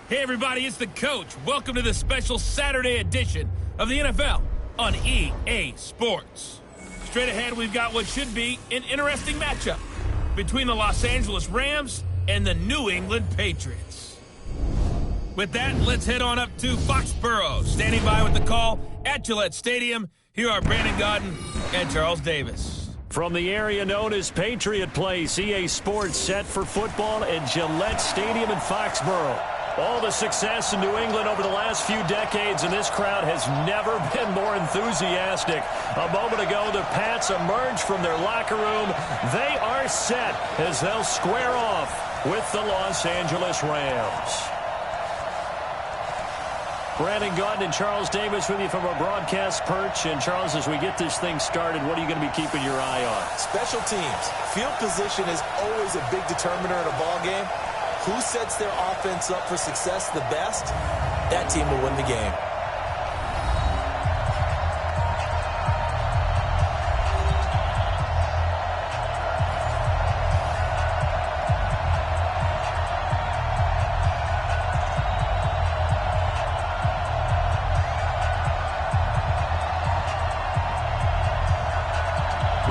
Hey everybody, it's the coach. Welcome to the special Saturday edition of the NFL on EA Sports. Straight ahead, we've got what should be an interesting matchup between the Los Angeles Rams and the New England Patriots. With that, let's head on up to Foxborough. Standing by with the call at Gillette Stadium, here are Brandon Gaudin and Charles Davis. From the area known as Patriot Place, EA Sports set for football at Gillette Stadium in Foxborough. All the success in New England over the last few decades, and this crowd has never been more enthusiastic. A moment ago, the Pats emerged from their locker room. They are set as they'll square off with the Los Angeles Rams. Brandon Gaudin and Charles Davis with you from our broadcast perch. And Charles, as we get this thing started, what are you going to be keeping your eye on? Special teams. Field position is always a big determiner in a ball game. Who sets their offense up for success the best, that team will win the game.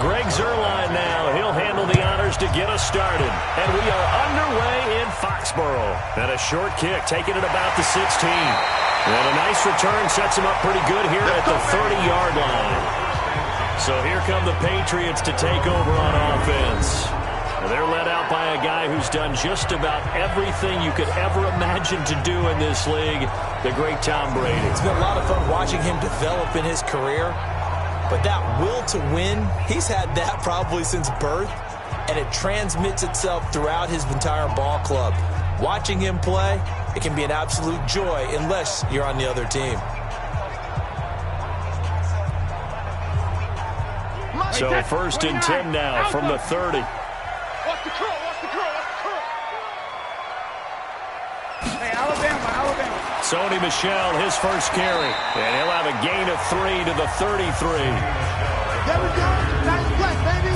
Greg Zuerlein now. He'll handle the honors to get us started. And we are underway in Foxborough. And a short kick taken at about the 16. And a nice return sets him up pretty good here at the 30-yard line. So here come the Patriots to take over on offense. And they're led out by a guy who's done just about everything you could ever imagine to do in this league, the great Tom Brady. It's been a lot of fun watching him develop in his career. But that will to win, he's had that probably since birth, and it transmits itself throughout his entire ball club. Watching him play, it can be an absolute joy unless you're on the other team. So 1st and 10 now from the 30. Watch the curl, watch the curl, watch the curl. Hey, Alabama. Sony Michel, his first carry. And he'll have a gain of 3 to the 33. There we go. Nice play, baby.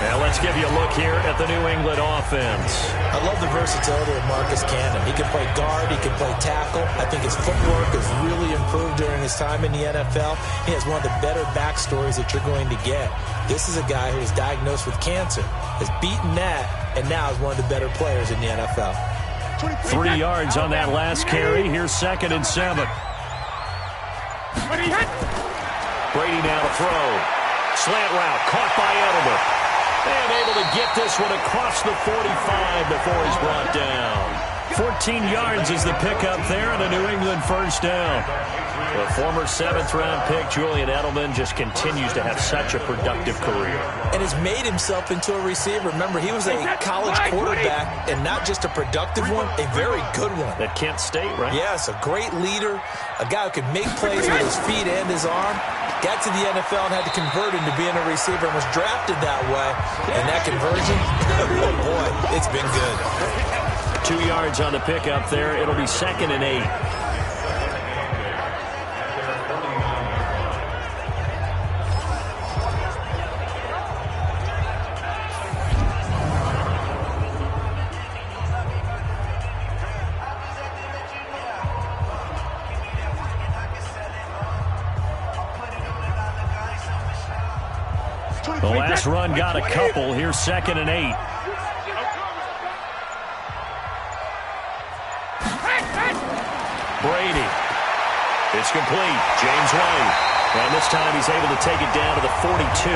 Now let's give you a look here at the New England offense. I love the versatility of Marcus Cannon. He can play guard, he can play tackle. I think his footwork has really improved during his time in the NFL. He has one of the better backstories that you're going to get. This is a guy who was diagnosed with cancer, has beaten that, and now is one of the better players in the NFL. 3 yards on that last carry. Here's 2nd and 7. Brady now to throw. Slant route caught by Edelman. And able to get this one across the 45 before he's brought down. 14 yards is the pickup there and a New England first down. The former 7th-round pick, Julian Edelman, just continues to have such a productive career. And has made himself into a receiver. Remember, he was a college quarterback, and not just a productive one, a very good one. At Kent State, right? Yes, a great leader, a guy who can make plays with his feet and his arm. Got to the NFL and had to convert into being a receiver and was drafted that way. And that conversion, oh boy, it's been good. 2 yards on the pickup there. It'll be 2nd and 8. The last run got a couple. Here's 2nd and 8. Brady. It's complete. James White. And this time he's able to take it down to the 42.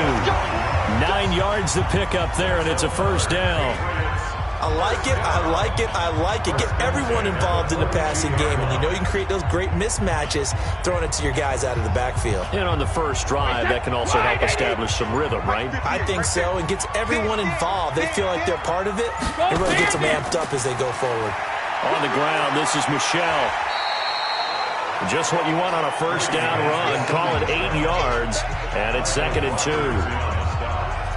9 yards to pick up there, and it's a first down. I like it, I like it, I like it. Get everyone involved in the passing game, and you know you can create those great mismatches throwing it to your guys out of the backfield. And on the first drive, that can also help establish some rhythm, right? I think so, and gets everyone involved. They feel like they're part of it. It really gets them amped up as they go forward. On the ground, this is Michel. Just what you want on a first down run. Call it 8 yards, and it's 2nd and 2.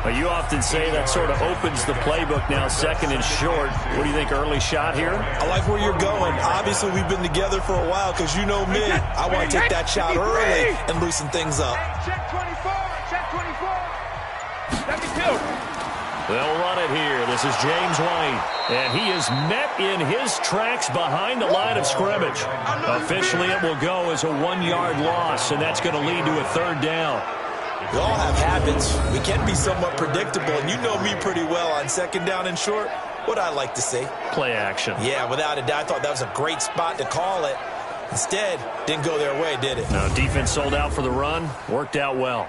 Well, you often say that sort of opens the playbook now, 2nd and short. What do you think, early shot here? I like where you're going. Obviously, we've been together for a while because you know me. I want to take that shot early and loosen things up. Check 24, check 24. Let me go. They'll run it here. This is James White. And he is met in his tracks behind the line of scrimmage. Officially, it will go as a 1-yard loss, and that's going to lead to a 3rd down. We all have habits. We can be somewhat predictable, and you know me pretty well on 2nd down and short. What I like to say? Play action. Yeah, without a doubt. I thought that was a great spot to call it. Instead, didn't go their way, did it? No, defense sold out for the run. Worked out well.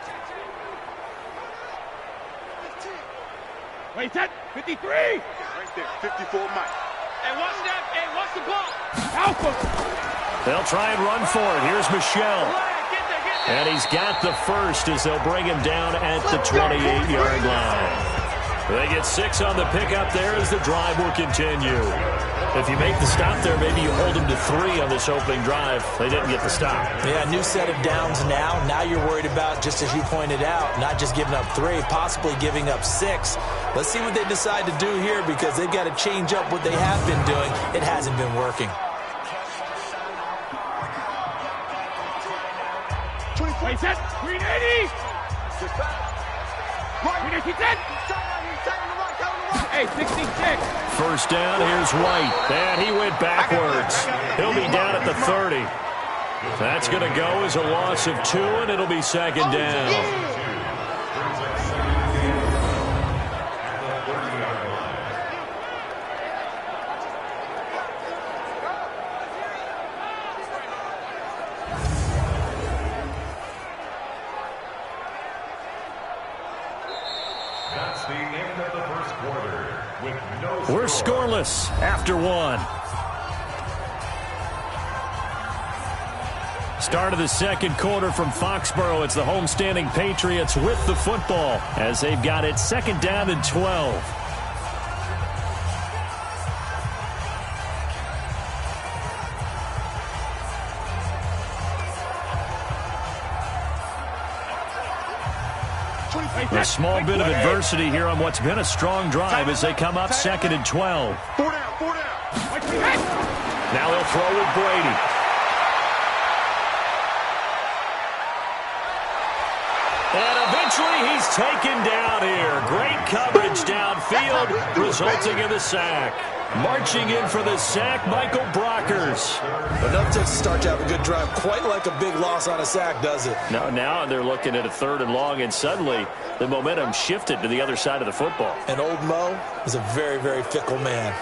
Wait, set. 53. Right there, 54 Mike. Hey, watch that. Hey, watch the ball. Alpha. They'll try and run for it. Here's Michelle. And he's got the first as they'll bring him down at the 28-yard line. They get 6 on the pickup there as the drive will continue. If you make the stop there, maybe you hold them to 3 on this opening drive. They didn't get the stop. Yeah, new set of downs now. Now you're worried about, just as you pointed out, not just giving up 3, possibly giving up 6. Let's see what they decide to do here because they've got to change up what they have been doing. It hasn't been working. 20 set. 380. Right. 10. Hey, 66. First down, here's White. And he went backwards. He'll be down at the 30. That's going to go as a loss of 2, and it'll be 2nd down. We're scoreless after 1. Start of the 2nd quarter from Foxborough. It's the homestanding Patriots with the football as they've got it 2nd down and 12. A small bit of adversity here on what's been a strong drive as they come up 2nd and 12. 4 down, 4 down. Now they'll throw with Brady. And eventually he's taken down here. Great coverage downfield, resulting in the sack. Marching in for the sack, Michael Brockers. Enough to start to have a good drive. Quite like a big loss on a sack, does it? Now they're looking at a 3rd and long, and suddenly the momentum shifted to the other side of the football. And old Mo is a very, very fickle man.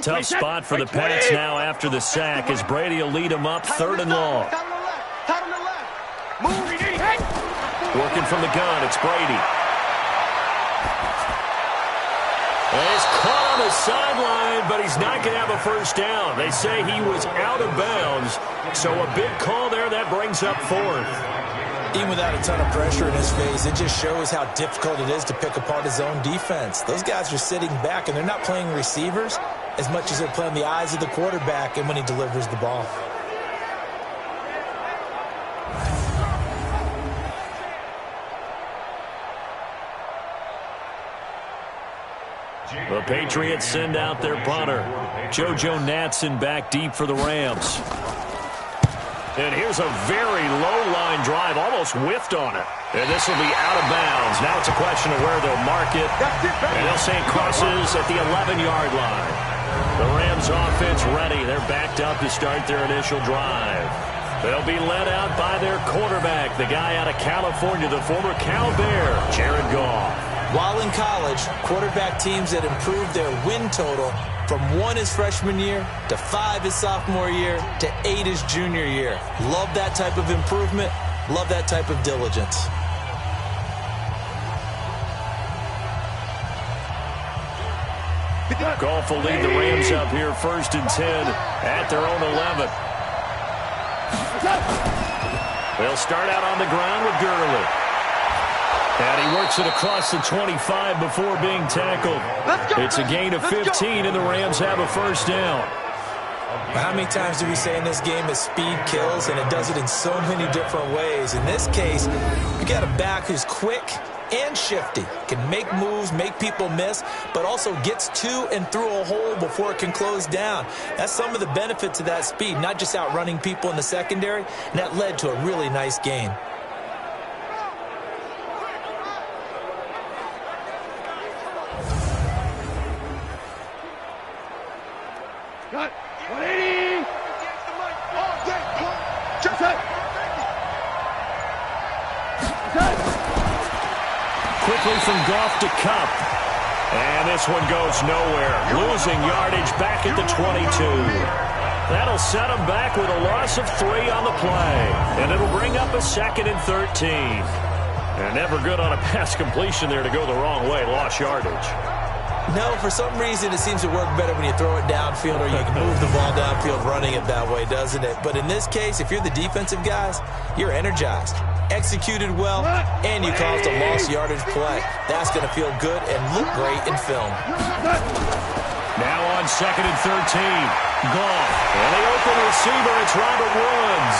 Tough spot for the Pats now after the sack as Brady will lead them up 3rd and long. Working from the gun, it's Brady. And he's caught on the sideline, but he's not going to have a first down. They say he was out of bounds, so a big call there that brings up 4th. Even without a ton of pressure in his face, it just shows how difficult it is to pick apart his own defense. Those guys are sitting back, and they're not playing receivers as much as they're playing the eyes of the quarterback and when he delivers the ball. The Patriots send out their punter. JoJo Natson back deep for the Rams. And here's a very low-line drive, almost whiffed on it. And this will be out of bounds. Now it's a question of where they'll mark it. And they'll say it crosses at the 11-yard line. The Rams offense ready. They're backed up to start their initial drive. They'll be led out by their quarterback, the guy out of California, the former Cal Bear, Jared Goff. While in college, quarterback teams that improved their win total from 1 his freshman year to 5 his sophomore year to 8 his junior year. Love that type of improvement. Love that type of diligence. Goff will lead the Rams up here 1st and 10 at their own 11. They'll start out on the ground with Gurley. And he works it across the 25 before being tackled. It's a gain of 15, and the Rams have a first down. How many times do we say in this game that speed kills, and it does it in so many different ways? In this case, you got a back who's quick and shifty, can make moves, make people miss, but also gets to and through a hole before it can close down. That's some of the benefits of that speed, not just outrunning people in the secondary, and that led to a really nice gain. Got 180. Quickly from Goff to Cup. And this one goes nowhere. Losing yardage back at the 22. That'll set him back with a loss of 3 on the play. And it'll bring up a 2nd and 13. And never good on a pass completion there to go the wrong way. Lost yardage. No, for some reason it seems to work better when you throw it downfield or you can move the ball downfield running it that way, doesn't it? But in this case, if you're the defensive guys, you're energized, executed well, and you caused a lost yardage play. That's going to feel good and look great in film. Now on 2nd and 13. Goff. And the open receiver, it's Robert Woods.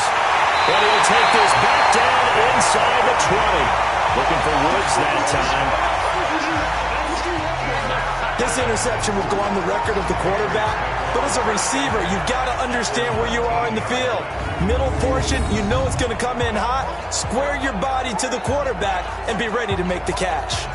And he'll take this back down inside the 20. Looking for Woods that time. This interception will go on the record of the quarterback, but as a receiver, you've got to understand where you are in the field. Middle portion, you know it's going to come in hot. Square your body to the quarterback and be ready to make the catch.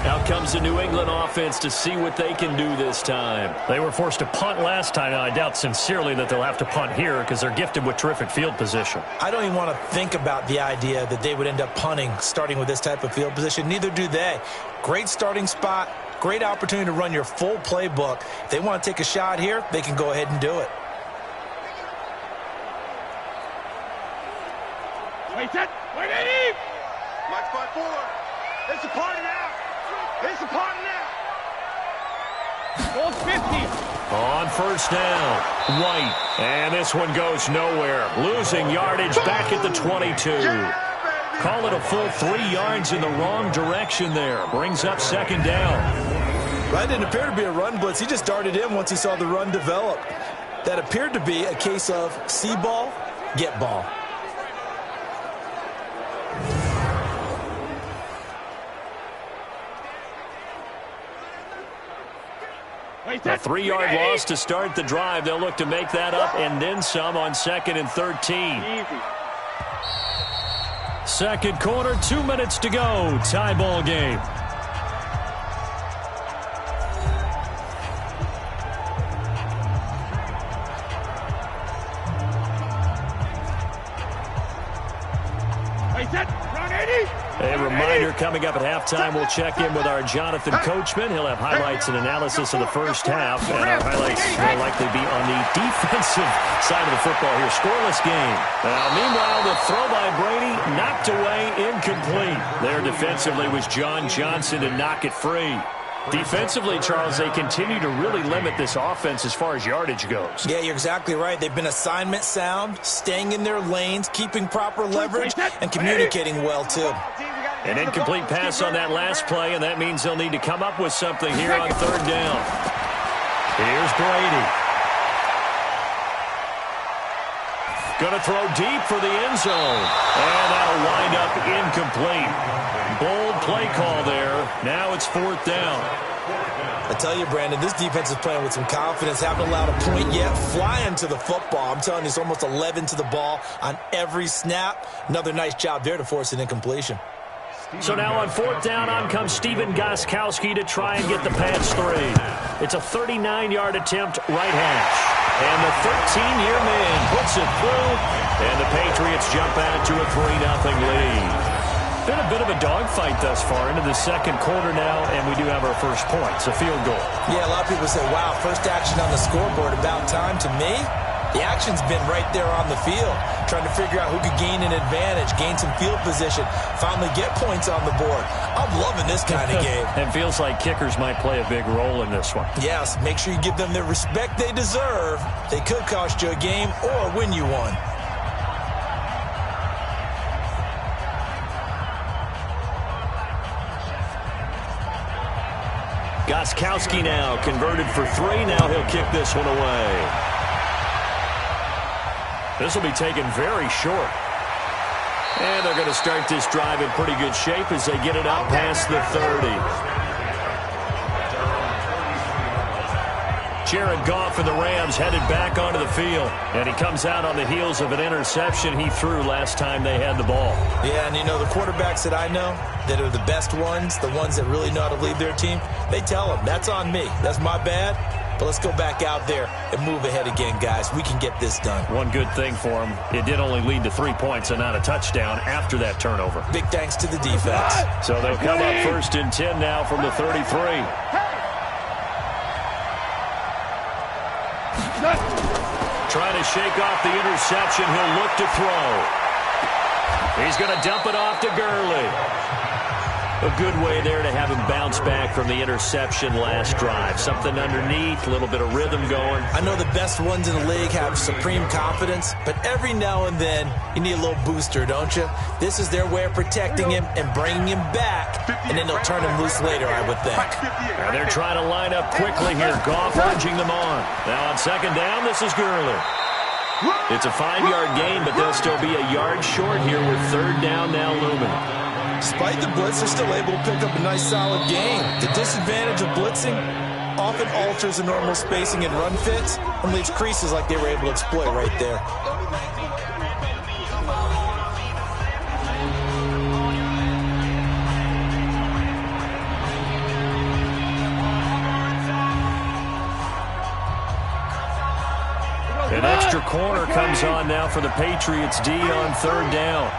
Out comes the New England offense to see what they can do this time. They were forced to punt last time, and I doubt sincerely that they'll have to punt here because they're gifted with terrific field position. I don't even want to think about the idea that they would end up punting starting with this type of field position. Neither do they. Great starting spot, great opportunity to run your full playbook. If they want to take a shot here, they can go ahead and do it. Wait, set. Wait, 80. Mike 5-4. It's a party now. It's a party now. Ball 50. On first down, White. And this one goes nowhere. Losing yardage back at the 22. Call it a full 3 yards in the wrong direction there. Brings up 2nd down. That didn't appear to be a run blitz. He just darted in once he saw the run develop. That appeared to be a case of see ball, get ball. A 3-yard loss to start the drive. They'll look to make that up and then some on 2nd and 13. Second quarter, 2 minutes to go. Tie ball game. Wait, set. Run 80. A reminder coming up at halftime, we'll check in with our Jonathan Coachman. He'll have highlights and analysis of the first half, and our highlights will likely be on the defensive side of the football here. Scoreless game. Now, meanwhile, the throw by Brady knocked away, incomplete. There defensively was John Johnson to knock it free. Defensively, Charles, they continue to really limit this offense as far as yardage goes. Yeah, you're exactly right. They've been assignment sound, staying in their lanes, keeping proper leverage, and communicating well, too. An incomplete pass on that last play, and that means they'll need to come up with something here on 3rd down. Here's Brady. Going to throw deep for the end zone. And that'll wind up incomplete. Bold play call there. Now it's 4th down. I tell you, Brandon, this defense is playing with some confidence. Haven't allowed a point yet. Flying to the football. I'm telling you, it's almost 11 to the ball on every snap. Another nice job there to force an incompletion. So now on 4th down, on comes Stephen Gostkowski to try and get the pass 3. It's a 39-yard attempt, right hash. And the 13-year man puts it through, and the Patriots jump out to a 3-0 lead. Been a bit of a dogfight thus far into the second quarter now, and we do have our first point. It's a field goal. Yeah, a lot of people say, wow, first action on the scoreboard, about time. To me, the action's been right there on the field, trying to figure out who could gain an advantage, gain some field position, finally get points on the board. I'm loving this kind of game. And feels like kickers might play a big role in this one. Yes, make sure you give them the respect they deserve. They could cost you a game or win you one. Gostkowski now converted for 3. Now he'll kick this one away. This will be taken very short. And they're going to start this drive in pretty good shape as they get it out past the 30. Jared Goff and the Rams headed back onto the field. And he comes out on the heels of an interception he threw last time they had the ball. Yeah, and you know, the quarterbacks that I know that are the best ones, the ones that really know how to lead their team, they tell them, that's on me. That's my bad. But let's go back out there and move ahead again, guys. We can get this done. One good thing for him, it did only lead to 3 points and not a touchdown after that turnover. Big thanks to the defense. So they'll come up 1st and 10 now from the 33. Trying to shake off the interception. He'll look to throw. He's going to dump it off to Gurley. A good way there to have him bounce back from the interception last drive. Something underneath, a little bit of rhythm going. I know the best ones in the league have supreme confidence, but every now and then you need a little booster, don't you? This is their way of protecting him and bringing him back, and then they'll turn him loose later, I would think. And they're trying to line up quickly here. Goff urging them on. Now on 2nd down, this is Gurley. It's a 5-yard gain, but they'll still be a yard short here with 3rd down now looming. Despite the blitz, they're still able to pick up a nice solid gain. The disadvantage of blitzing often alters the normal spacing and run fits and leaves creases like they were able to exploit right there. An extra corner comes on now for the Patriots D on 3rd down.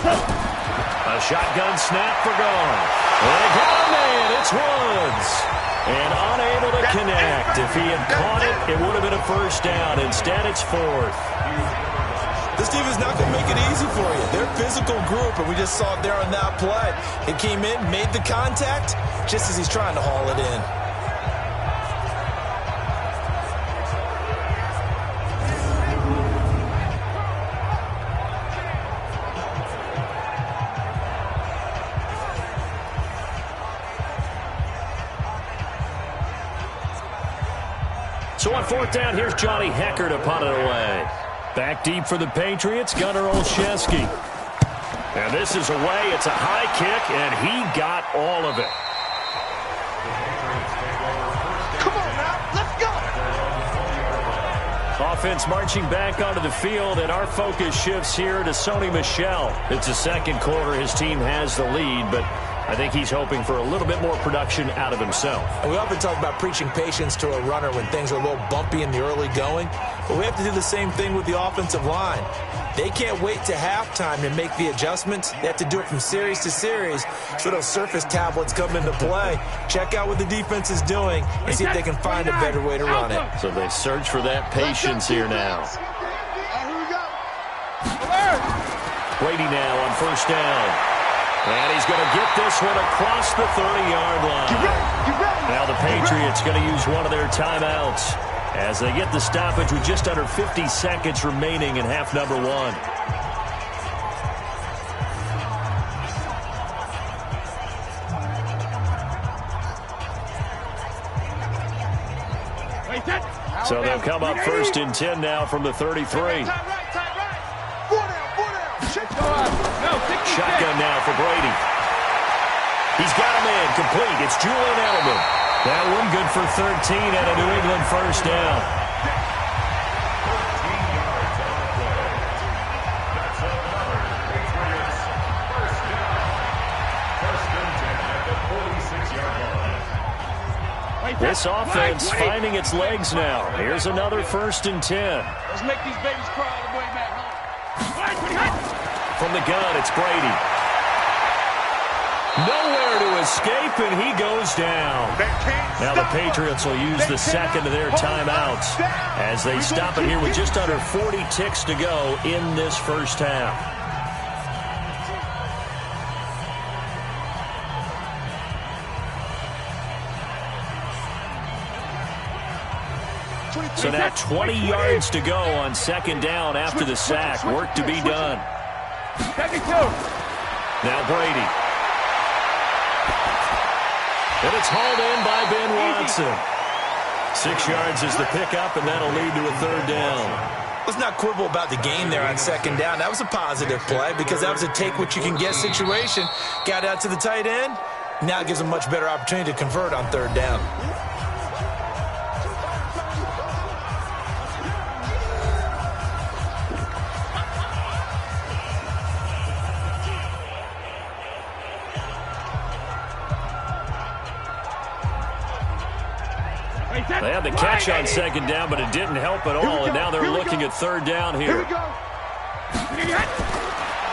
A shotgun snap for Goff. They got a man. It's Woods. And unable to connect. If he had caught it, it would have been a 1st down. Instead, it's 4th. This team is not going to make it easy for you. They're a physical group, and we just saw it there on that play. It came in, made the contact, just as he's trying to haul it in. So on 4th down, here's Johnny Hecker to punt it away. Back deep for the Patriots, Gunnar Olszewski. And this is away. It's a high kick, and he got all of it. Come on now, let's go. Offense marching back onto the field, and our focus shifts here to Sony Michel. It's the 2nd quarter. His team has the lead, but I think he's hoping for a little bit more production out of himself. And we often talk about preaching patience to a runner when things are a little bumpy in the early going, but we have to do the same thing with the offensive line. They can't wait to halftime to make the adjustments. They have to do it from series to series, so those surface tablets come into play. Check out what the defense is doing and see if they can find a better way to run it. So they search for that patience here now. Brady now on 1st down. And he's going to get this one across the 30-yard line. Now the Patriots going to use one of their timeouts as they get the stoppage with just under 50 seconds remaining in half number 1. So they'll come up 1st and 10 now from the 33. Shotgun now for Brady. He's got a man complete. It's Julian Edelman. That one good for 13 and a New England 1st down. This offense finding its legs now. Here's another 1st and 10. Let's make these babies cry all the way back home. From the gun, it's Brady. Nowhere to escape, and he goes down. Now the Patriots will use the 2nd of their timeouts as they stop it here with just under 40 ticks to go in this 1st half. So now 20 yards to go on 2nd down after the sack. Work to be done. Now Brady. And it's hauled in by Ben Watson. 6 yards is the pickup, and that'll lead to a third down. Let's not quibble about the game there on second down. That was a positive play because that was a take-what-you-can-get situation. Got out to the tight end. Now it gives a much better opportunity to convert on third down. They had the catch on second down, but it didn't help at all, and now they're looking at third down here.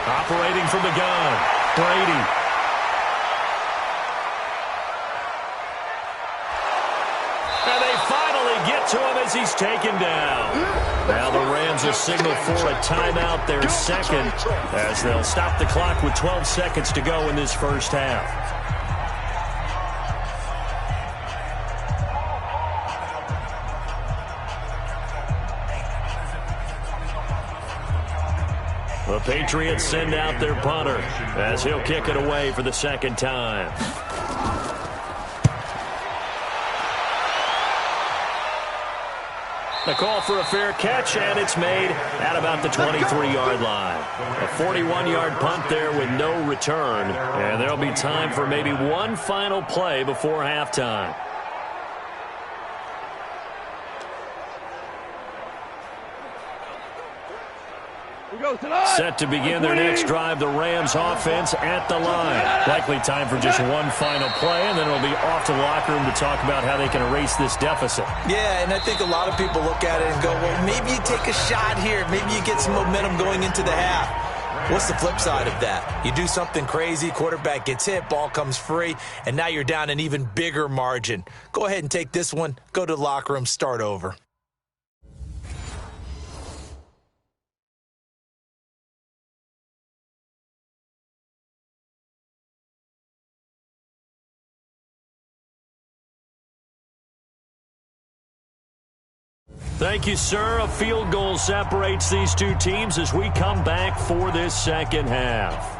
Operating from the gun, Brady. And they finally get to him as he's taken down. Now the Rams will signal for a timeout, their second, as they'll stop the clock with 12 seconds to go in this first half. The Patriots send out their punter as he'll kick it away for the second time. The call for a fair catch, and it's made at about the 23-yard line. A 41-yard punt there with no return, and there'll be time for maybe one final play before halftime. Set to begin their next drive, the Rams offense at the line. Likely time for just one final play, and then it'll be off to the locker room to talk about how they can erase this deficit. Yeah, and I think a lot of people look at it and go, well, maybe you take a shot here. Maybe you get some momentum going into the half. What's the flip side of that? You do something crazy, quarterback gets hit, ball comes free, and now you're down an even bigger margin. Go ahead and take this one, go to the locker room, start over. Thank you, sir. A field goal separates these two teams as we come back for this second half.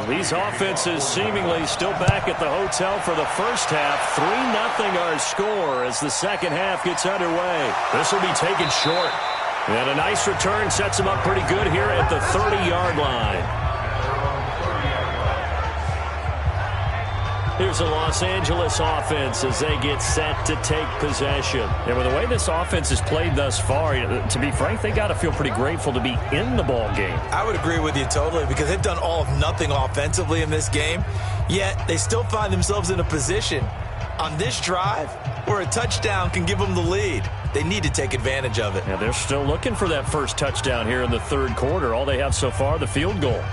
These offenses seemingly still back at the hotel for the first half. 3-0 our score as the second half gets underway. This will be taken short. And a nice return sets them up pretty good here at the 30-yard line. Here's the Los Angeles offense as they get set to take possession. And with the way this offense has played thus far, to be frank, they got to feel pretty grateful to be in the ball game. I would agree with you totally because they've done all of nothing offensively in this game, yet they still find themselves in a position on this drive where a touchdown can give them the lead. They need to take advantage of it. Yeah, they're still looking for that first touchdown here in the third quarter. All they have so far, the field goal.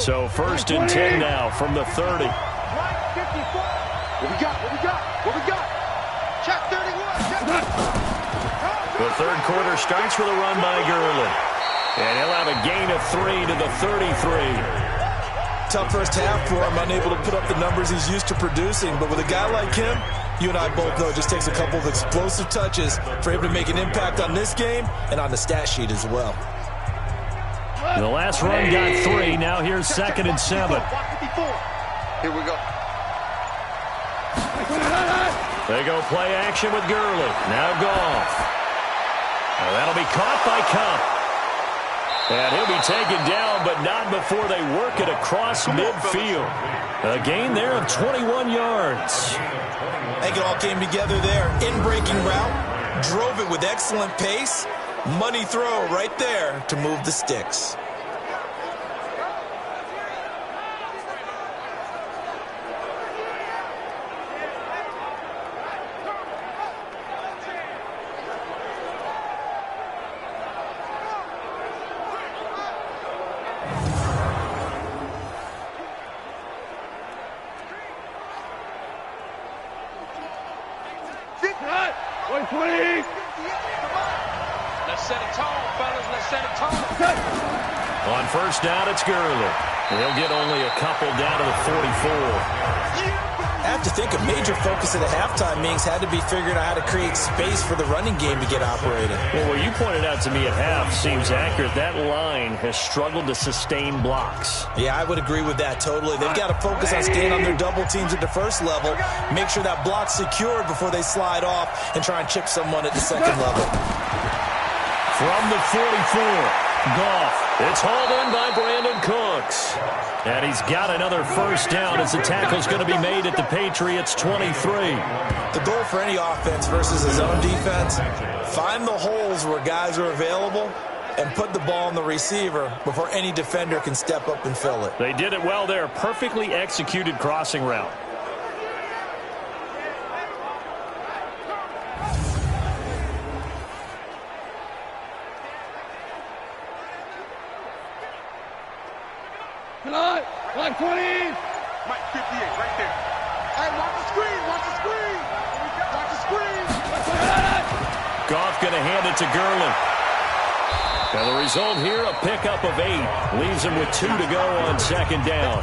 So 1st and 10 now from the 30. What we got? Check 31. The third quarter starts with a run by Gurley. And he'll have a gain of 3 to the 33. Tough first half for him, unable to put up the numbers he's used to producing. But with a guy like him, you and I both know it just takes a couple of explosive touches for him to make an impact on this game and on the stat sheet as well. The last run got 3. Now here's 2nd and 7. Here we go. They go play action with Gurley. Now Goff. Well, that'll be caught by Cup. And he'll be taken down, but not before they work it across midfield. A gain there of 21 yards. I think it all came together there. In-breaking route, drove it with excellent pace. Money throw right there to move the sticks. 120. Let's set a tone, fellas. Let's set a tone. On first down, it's Gurley. He'll get only a couple down to the 44. I have to think a major focus at the halftime meetings had to be figuring out how to create space for the running game to get operating. Well, what you pointed out to me at half seems accurate. That line has struggled to sustain blocks. Yeah, I would agree with that totally. They've got to focus on staying on their double teams at the first level, make sure that block's secured before they slide off and try and chip someone at the second level. From the 44, Goff. It's hauled in by Brandon Cooks. And he's got another first down as the tackle's going to be made at the Patriots 23. The goal for any offense versus his own defense, find the holes where guys are available and put the ball on the receiver before any defender can step up and fill it. They did it well there. Perfectly executed crossing route. Line 20. Mike 58, right there. Hey, watch the screen. Watch the screen. Watch the screen. Goff going to hand it to Gurley. Now the result here, a pickup of 8. Leaves him with 2 to go on second down.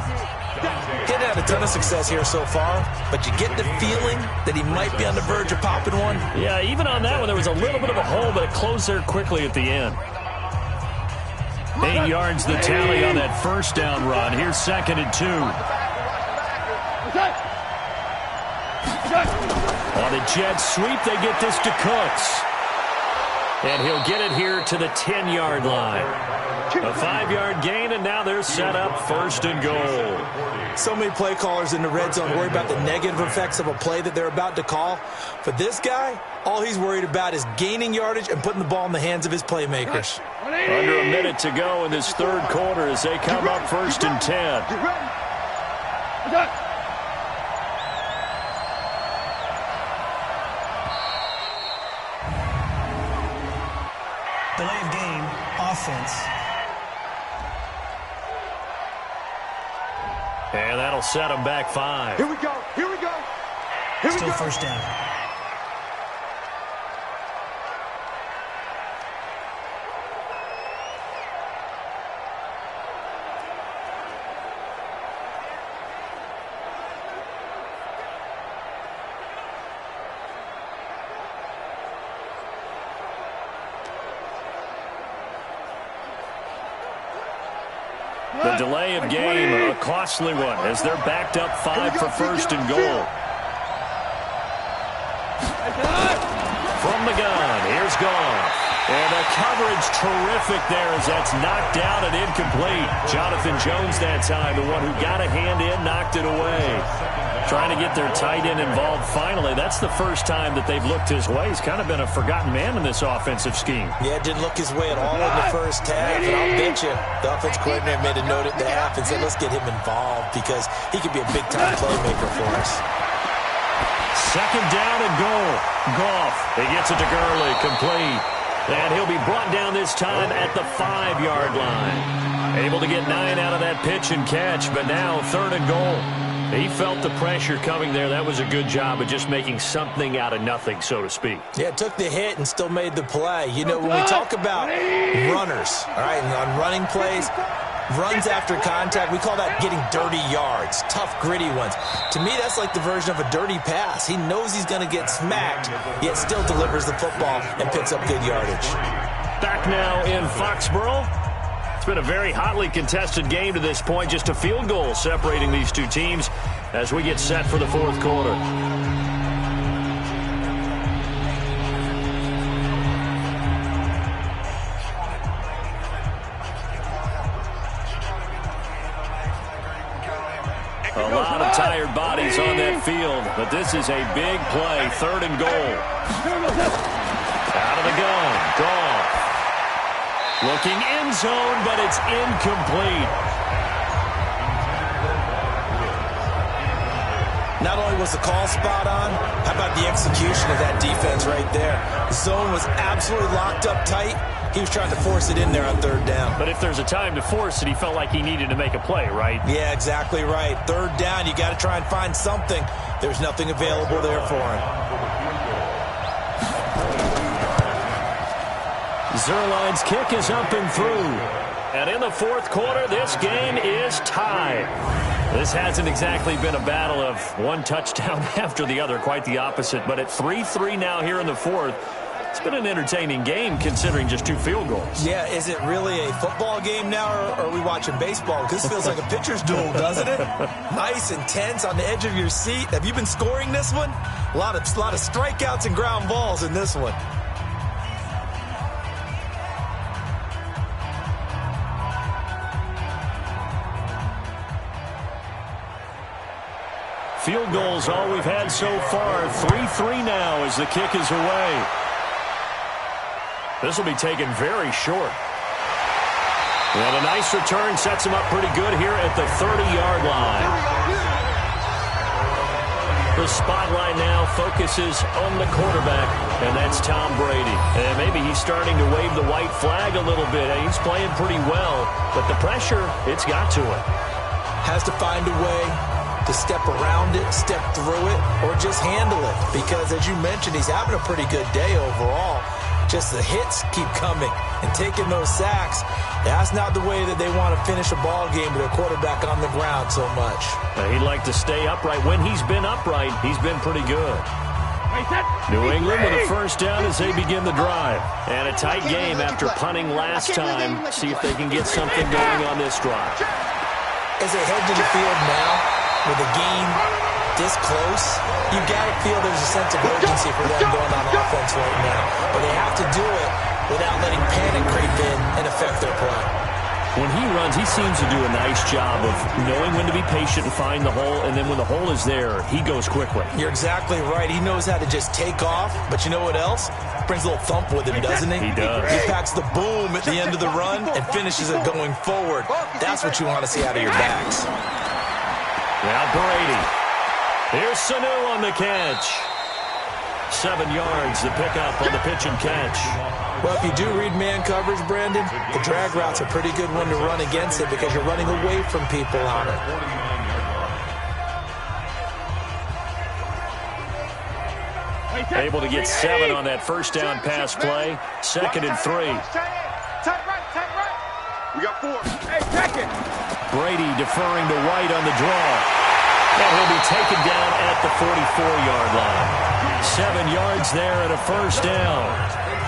Getting had a ton of success here so far, but you get the feeling that he might be on the verge of popping one. Yeah, even on that one, there was a little bit of a hole, but it closed there quickly at the end. 8 yards the tally on that first down run. Here's 2nd and 2. On a jet sweep, they get this to Cooks. And he'll get it here to the 10-yard line. A 5-yard gain, and now they're set up 1st and goal. So many play callers in the red zone worry about the negative effects of a play that they're about to call. But this guy, all he's worried about is gaining yardage and putting the ball in the hands of his playmakers. Under a minute to go in this third quarter as they come up 1st and 10. Delay of game, offense. And that'll set them back 5. Here we go. Here we go. Here we Still go. first down. The delay of game, a costly one, as they're backed up 5 for 1st and goal. From the gun, here's Goff. And the coverage terrific there as that's knocked down and incomplete. Jonathan Jones that time, the one who got a hand in, knocked it away. Trying to get their tight end involved finally. That's the first time that they've looked his way. He's kind of been a forgotten man in this offensive scheme. Yeah, didn't look his way at all in the first half. And I'll bet you the offense coordinator made a note at the half and said, let's get him involved because he could be a big-time playmaker for us. 2nd down and goal. Goff, he gets it to Gurley, complete. And he'll be brought down this time at the 5-yard line. Able to get 9 out of that pitch and catch, but now 3rd and goal. He felt the pressure coming there. That was a good job of just making something out of nothing, so to speak. Yeah, took the hit and still made the play. You know, when we talk about runners, all right, and on running plays, runs after contact, we call that getting dirty yards, tough, gritty ones. To me, that's like the version of a dirty pass. He knows he's going to get smacked, yet still delivers the football and picks up good yardage. Back now in Foxborough. It's been a very hotly contested game to this point. Just a field goal separating these two teams as we get set for the 4th quarter. A lot of tired bodies on that field, but this is a big play. 3rd and goal. Out of the gun. Goff. Looking end zone, but it's incomplete. Not only was the call spot on, how about the execution of that defense right there? The zone was absolutely locked up tight. He was trying to force it in there on 3rd down. But if there's a time to force it, he felt like he needed to make a play, right? Yeah, exactly right. 3rd down, you got to try and find something. There's nothing available there for him. Zerline's kick is up and through. And in the fourth quarter, this game is tied. This hasn't exactly been a battle of one touchdown after the other, quite the opposite. But at 3-3 now here in the fourth, it's been an entertaining game considering just 2 field goals. Yeah, is it really a football game now, or are we watching baseball? Because this feels like a pitcher's duel, doesn't it? Nice and tense on the edge of your seat. Have you been scoring this one? A lot of strikeouts and ground balls in this one. Field goals all we've had so far. 3-3 now as the kick is away. This will be taken very short. And a nice return sets him up pretty good here at the 30-yard line. The spotlight now focuses on the quarterback, and that's Tom Brady. And maybe he's starting to wave the white flag a little bit. He's playing pretty well, but the pressure, it's got to it. Has to find a way to step around it, step through it, or just handle it. Because, as you mentioned, he's having a pretty good day overall. Just the hits keep coming and taking those sacks. That's not the way that they want to finish a ball game with their quarterback on the ground so much. He'd like to stay upright. When he's been upright, he's been pretty good. New England with a first down as they begin the drive. And a tight game after punting last time. See if they can get something going on this drive. As they head to the field now, with a game this close, you got to feel there's a sense of urgency for them going on offense right now. But they have to do it without letting panic creep in and affect their play. When he runs, he seems to do a nice job of knowing when to be patient and find the hole, and then when the hole is there, he goes quickly. You're exactly right. He knows how to just take off, but you know what else? Brings a little thump with him, doesn't he? He does. He packs the boom at the end of the run and finishes it going forward. That's what you want to see out of your backs. Now Brady. Here's Sanu on the catch. 7 yards, the pickup on the pitch and catch. Well, if you do read man coverage, Brandon, the drag route's a pretty good one to run against it because you're running away from people on it. Able to get 7 on that first down pass play. 2nd and 3. We got 4. Hey, check it. Brady deferring to White on the draw. And he'll be taken down at the 44-yard line. 7 yards there and a first down.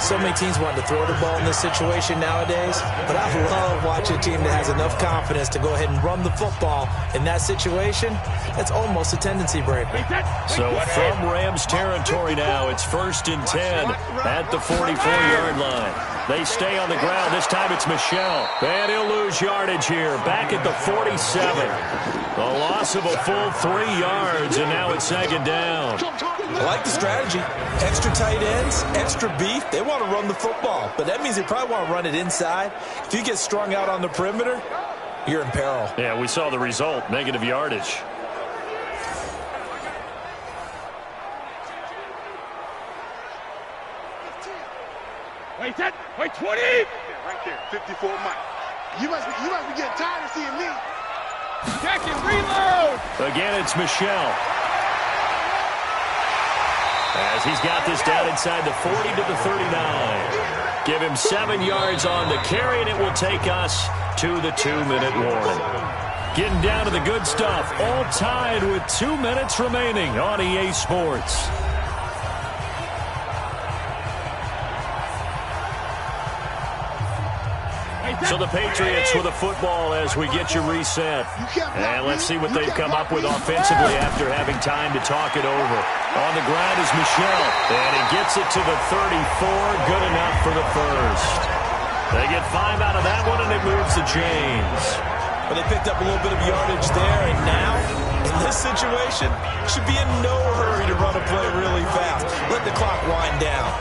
So many teams want to throw the ball in this situation nowadays, but I love watching a team that has enough confidence to go ahead and run the football. In that situation, that's almost a tendency breaker. So from Rams territory now, it's 1st and 10 at the 44-yard line. They stay on the ground. This time it's Michel. And he'll lose yardage here. Back at the 47. A loss of a full 3 yards, and now it's 2nd down. I like the strategy. Extra tight ends, extra beef. They want to run the football, but that means they probably want to run it inside. If you get strung out on the perimeter, you're in peril. Yeah, we saw the result, negative yardage. Wait, 20. Yeah, right there, 54 Mike. You must be getting tired of seeing me. Check it, reload. Again, it's Michel. As he's got this down inside the 40 to the 39. Give him 7 yards on the carry, and it will take us to the 2-minute warning. Getting down to the good stuff. All tied with 2 minutes remaining on EA Sports. So the Patriots with a football as we get you reset. And let's see what they've come up with offensively after having time to talk it over. On the ground is Michel. And he gets it to the 34. Good enough for the first. They get 5 out of that one, and it moves the chains. But they picked up a little bit of yardage there, and now, in this situation, should be in no hurry to run a play really fast. Let the clock wind down.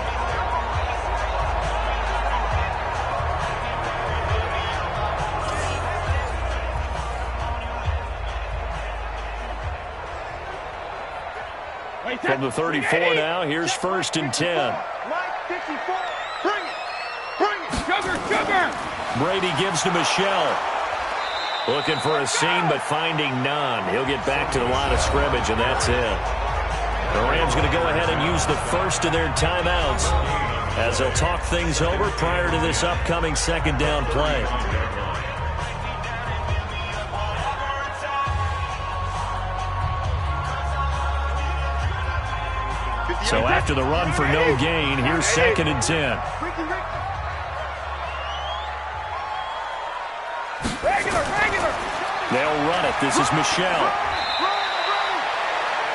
From the 34 now, here's 1st and 10. Bring it. Sugar. Brady gives to Michel. Looking for a seam, but finding none. He'll get back to the line of scrimmage, and that's it. The Rams going to go ahead and use the first of their timeouts. as they'll talk things over prior to this upcoming second down play. So after the run for no gain, here's 2nd and 10. They'll run it. This is Michelle.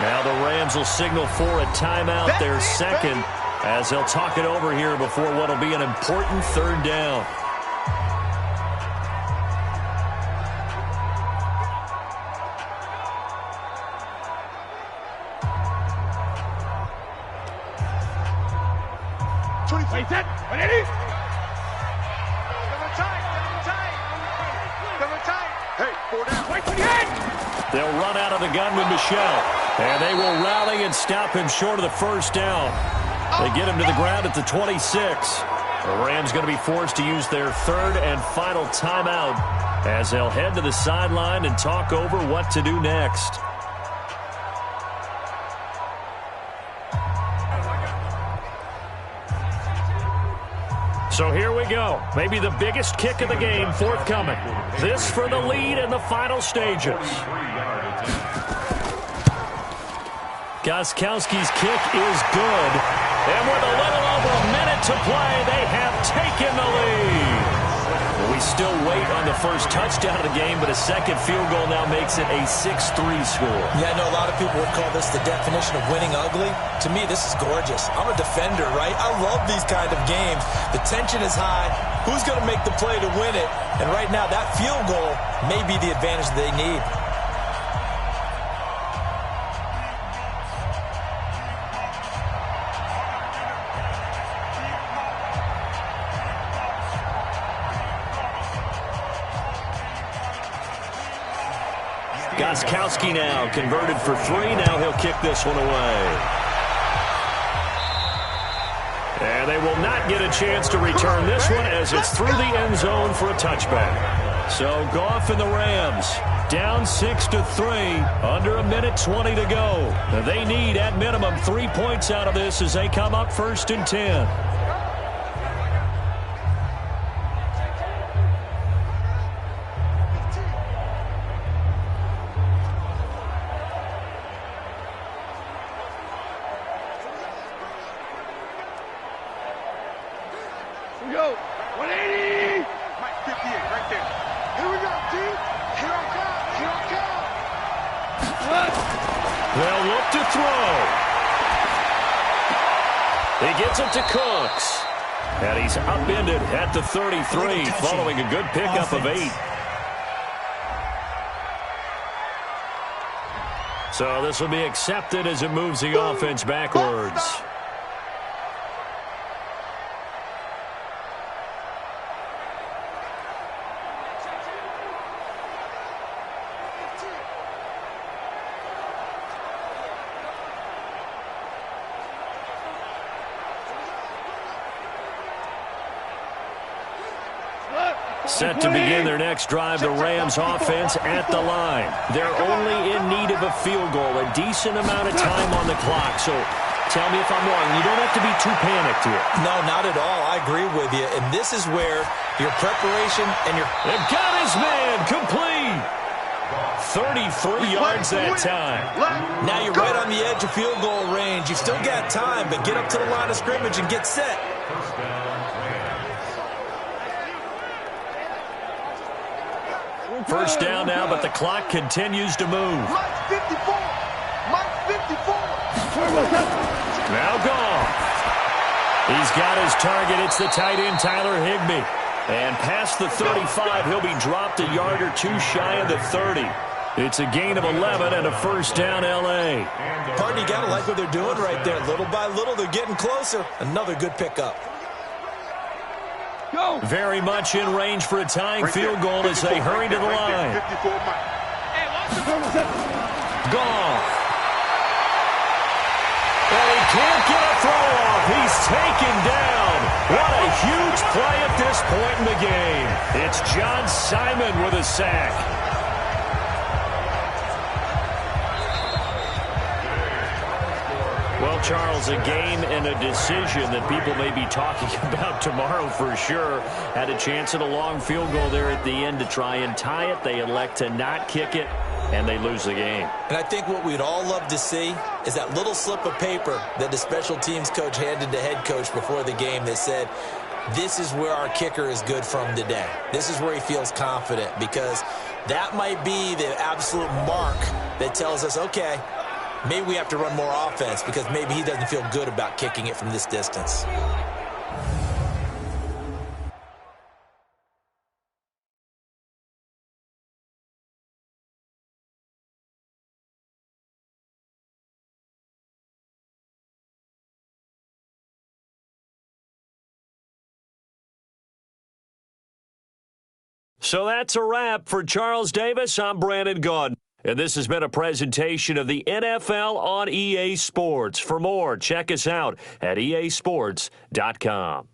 Now the Rams will signal for a timeout, their second, as they'll talk it over here before what will be an important 3rd down. They'll run out of the gun with Michelle, and they will rally and stop him short of the 1st down. They get him to the ground at the 26. The Rams going to be forced to use their 3rd and final timeout as they'll head to the sideline and talk over what to do next. So here we go. Maybe the biggest kick of the game forthcoming. This for the lead in the final stages. Gostkowski's kick is good. And with a little over a minute to play, they have taken the lead. We still wait on the first touchdown of the game, but a second field goal now makes it a 6-3 score. Yeah, I know a lot of people would call this the definition of winning ugly. To me, this is gorgeous. I'm a defender, right? I love these kind of games. The tension is high. Who's going to make the play to win it? And right now, that field goal may be the advantage they need. Gostkowski now converted for 3. Now he'll kick this one away. And they will not get a chance to return this one as it's through the end zone for a touchback. So Goff and the Rams down 6-3, under a minute 20 to go. They need at minimum 3 points out of this as they come up 1st and 10. They'll look to throw. He gets it to Cooks. And he's upended at the 33 following a good pickup of 8. So this will be accepted as it moves the offense backwards. Set to begin their next drive, the Rams offense at the line. They're only in need of a field goal, a decent amount of time on the clock. So tell me if I'm wrong. You don't have to be too panicked here. No, not at all. I agree with you. And this is where your preparation and your... They've got his man complete. 33 yards that time. Now you're right on the edge of field goal range. You've still got time, but get up to the line of scrimmage and get set. First down now, but the clock continues to move. Mike 54. Mike 54. Now gone. He's got his target. It's the tight end, Tyler Higbee. And past the 35, he'll be dropped a yard or 2 shy of the 30. It's a gain of 11 and a first down, L.A. Pardon, you got to like what they're doing right there. Little by little, they're getting closer. Another good pickup. Very much in range for a tying field goal as they hurry to the line. Gone. And he can't get a throw off. He's taken down. What a huge play at this point in the game. It's John Simon with a sack. Well, Charles, a game and a decision that people may be talking about tomorrow for sure. Had a chance at a long field goal there at the end to try and tie it. They elect to not kick it, and they lose the game. And I think what we'd all love to see is that little slip of paper that the special teams coach handed the head coach before the game that said, this is where our kicker is good from today. This is where he feels confident, because that might be the absolute mark that tells us, okay, maybe we have to run more offense because maybe he doesn't feel good about kicking it from this distance. So that's a wrap for Charles Davis. I'm Brandon Gaudin. And this has been a presentation of the NFL on EA Sports. For more, check us out at easports.com.